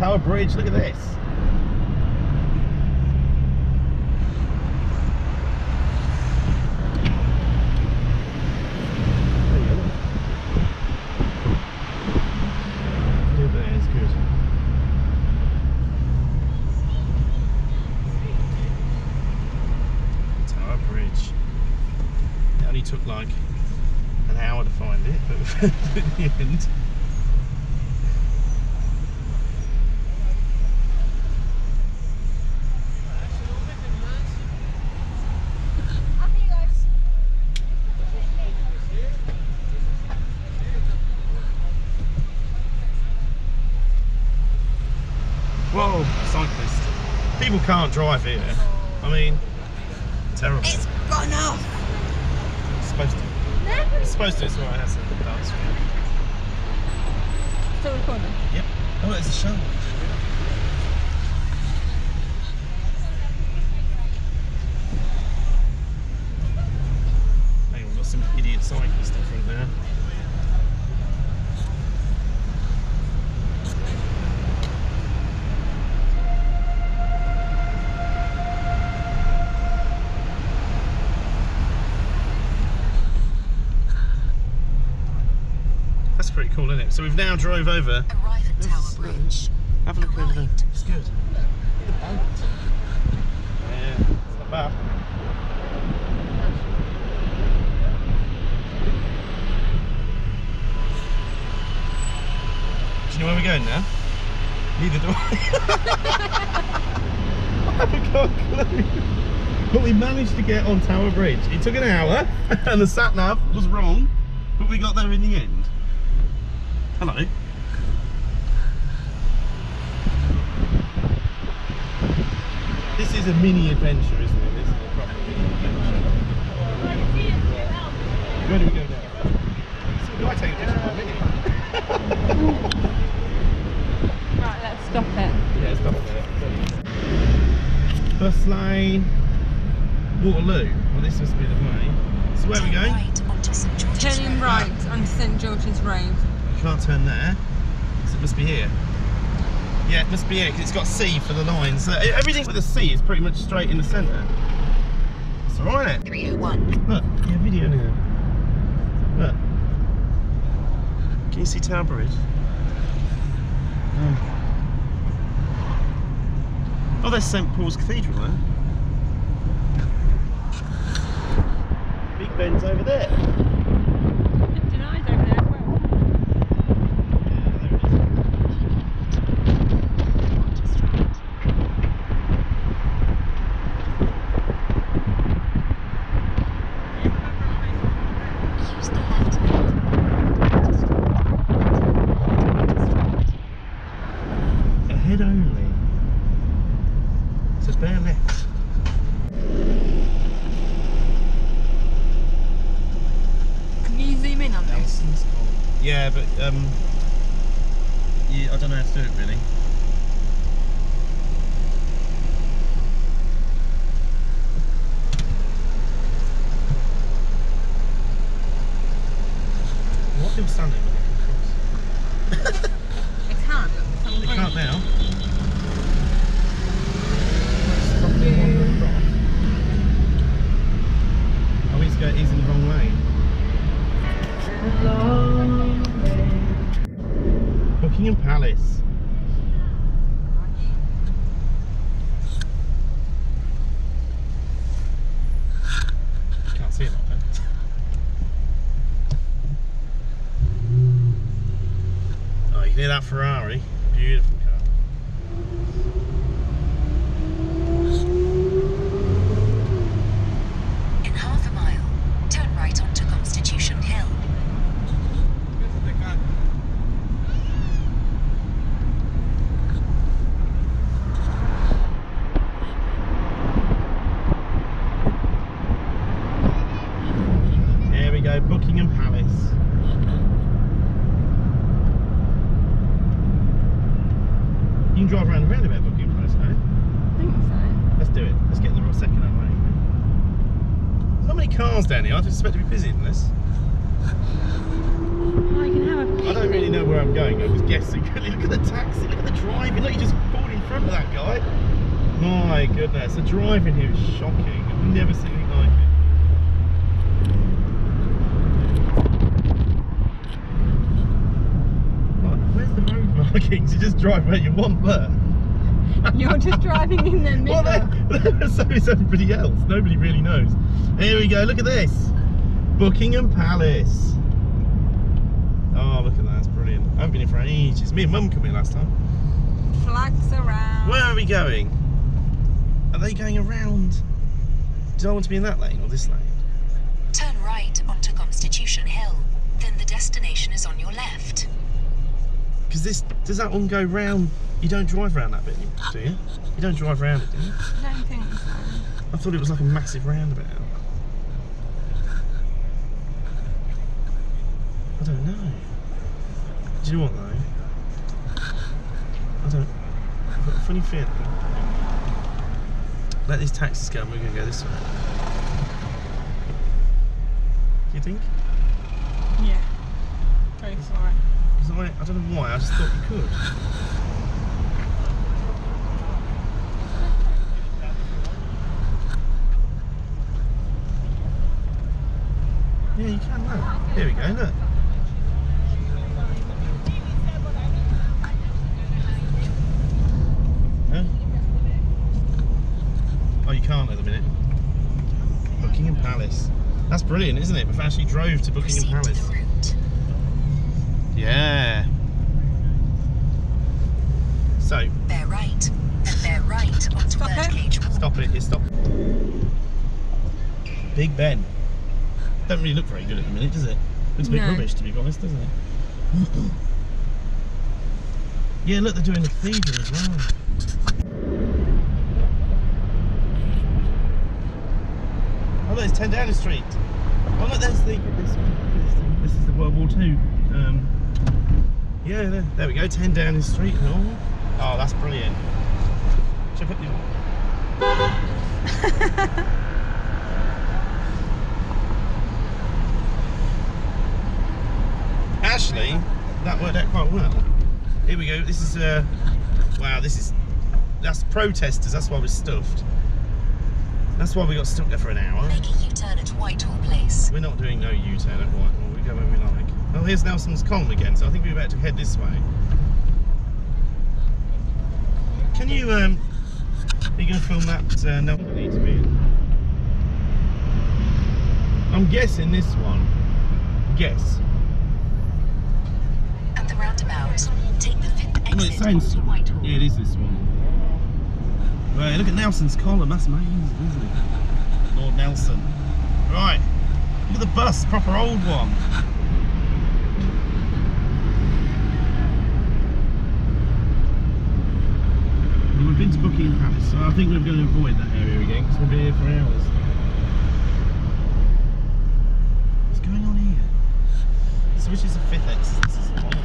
Tower Bridge, look at this. Took like an hour to find it, but in the end. Whoa, cyclist. People can't drive here. I mean, terrible. It's gone off. It's supposed to, it's alright, it has to dance. Still recording? Yep. Oh, it's a show. Hang on, we've got some idiot cyclist in front there. That's pretty cool, isn't it? So we've now drove over. Arrive at Tower Bridge. Have a look over there. It's good. Yeah, it's not bad. Do you know where we're going now? Neither do I. I haven't got a clue. But we managed to get on Tower Bridge. It took an hour and the sat nav was wrong, but we got there in the end. Hello. This is a mini adventure, isn't it? This is a proper mini adventure. Where do we go now? So do I take a picture of me? Right, let's stop it. Yeah, stop it. Bus lane. Waterloo. Well, this must be the way. So where are we going? Turning right on St George's Road. Can't turn there, so it must be here. Yeah, it must be here because it's got C for the lines. So everything with a C is pretty much straight in the centre. It's alright, isn't it? 301. Look, yeah, video now. Look. Can you see Tower Bridge? Oh, there's St Paul's Cathedral there. Big Ben's over there. Denies over there. Ahead only. So bare left. Can you zoom in on this? Yeah, but yeah, I don't know how to do it really. What are you standing with it? It can't. It can't now. Oh, he's in the wrong lane. Buckingham Palace. Can't see it like that. Oh, you can hear that Ferrari. Beautiful car. In half a mile, turn right onto Constitution Hill. There we go, Buckingham Palace. You can drive around the roundabout Buckingham Palace now. I think so. Let's do it. Let's get the second hand lane. There's not many cars down here. I didn't expect to be busy than this. Oh, you can have a I don't really know where I'm going. I'm just guessing. Look at the taxi. Look at the driving. Look, you just pulled in front of that guy. My goodness, the driving here is shocking. I've never seen anything like it. Right, where's the road markings? You just drive where you want, but. You're just driving in the middle. Well, so is everybody else. Nobody really knows. Here we go. Look at this. Buckingham Palace. Oh, look at that. That's brilliant. I haven't been here for ages. Me and Mum came here last time. Flags around. Where are we going? Are they going around? Do I want to be in that lane or this lane? Turn right onto Constitution Hill. Then the destination is on your left. Because this, does that one go round? You don't drive around that bit, do you? You don't drive around it, do you? I don't think so. I thought it was like a massive roundabout. I don't know. Do you know what though? I've got a funny feeling. Let these taxis go and we're going to go this way. Do you think? Yeah. Go for it. I don't know why, I just thought you could. Yeah, you can, look. Here we go, look. Huh? Oh, you can't at the minute. Buckingham Palace. That's brilliant, isn't it? We've actually drove to Buckingham Proceed Palace. to the route. Yeah. So. Bear right. Then bear right onto Stop it. Birdcage Walk. Stop it, stop. Big Ben. Don't really look very good at the minute, does it? Looks a bit No. rubbish, to be honest, doesn't it? Yeah, look, they're doing the cathedral as well. Oh, look, it's 10 Downing Street. Oh, look, there's the. This is the World War II. Yeah, there we go, 10 Downing Street and all. Oh, that's brilliant. Should I put the. Actually, that worked out quite well. Here we go. This is wow. That's protesters. That's why we're stuffed. That's why we got stuck there for an hour. Make a U-turn at Whitehall Place. We're not doing no U-turn at Whitehall. We go where we like. Oh, here's Nelson's Column again. So I think we're about to head this way. Can you are you going to film that? Nelson need to be in. I'm guessing this one. Guess. At the roundabout, take the 5th Well, it exit sounds. onto Whitehall. Yeah, it is this one. Right, look at Nelson's Column. That's amazing, isn't it? Lord Nelson. Right, look at the bus, proper old one. Well, we've been to Buckingham Palace, so I think we're going to avoid that area again because we'll be here for hours. What's going on here? So which is the 5th exit? This is the one.